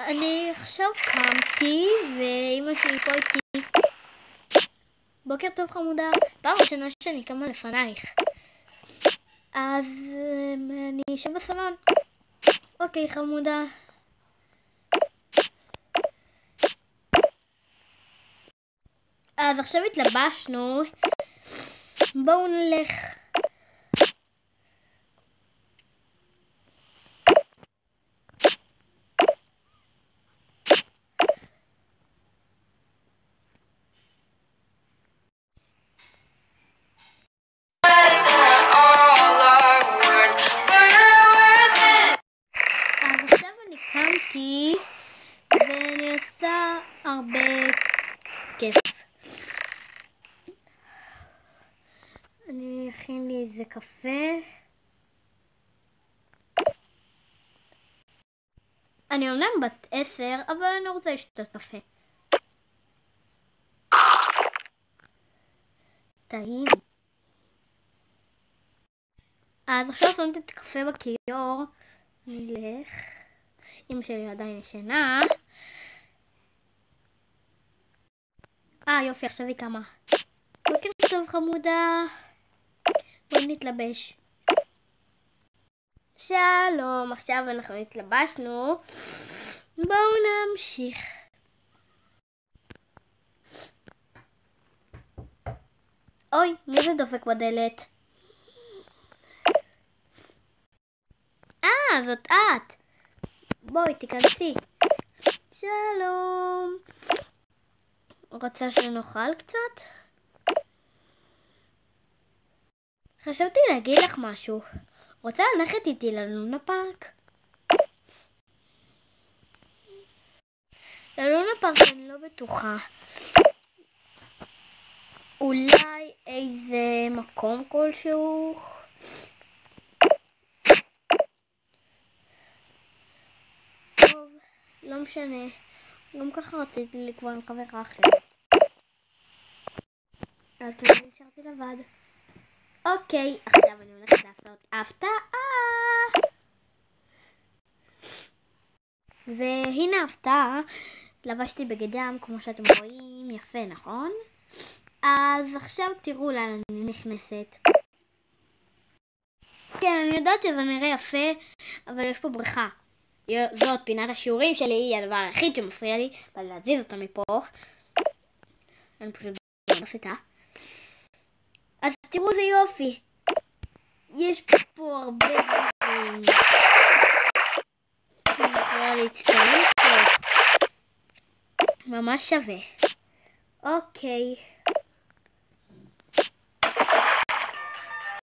אני עכשיו קמתי, ואמא שלי פה איתי. בוקר טוב חמודה, פעם ראשונה שאני קמה לפנייך. אז אני אשב בסלון. אוקיי חמודה. אז עכשיו התלבשנו, בואו נלך. קמתי ואני עושה הרבה כיף. אני אכין לי איזה קפה. אני אומנם בת 10, אבל אני רוצה לשתות קפה. טעים. אז עכשיו שמת את הקפה בכיור. נלך. אמא שלי עדיין ישנה. יופי, עכשיו היא קמה. בוקר טוב חמודה. בואי נתלבש. שלום, עכשיו אנחנו התלבשנו. בואו נמשיך. אוי, מי זה דופק בדלת? זאת את. בואי תיכנסי. שלום. רוצה שנאכל קצת? חשבתי להגיד לך משהו. רוצה ללכת איתי ללונה פארק? ללונה פארק אני לא בטוחה. אולי איזה מקום כלשהו? טוב, לא משנה. גם ככה רציתי לקבוע עם חברה אחרת. אז ככה נשארתי לבד. אוקיי, עכשיו אני הולכת לעשות הפתעה. והנה ההפתעה. לבשתי בגד ים כמו שאתם רואים. יפה, נכון? אז עכשיו תראו לאן אני נכנסת. כן, אני יודעת שזה נראה יפה, אבל יש פה בריכה. זאת פינת השיעורים שלי, היא הדבר היחיד שמפריע לי, אבל להזיז אותה מפה. אני פשוט בסתה. אז תראו זה יופי. יש פה הרבה דברים. אני יכולה להצטרף פה. ממש שווה. אוקיי.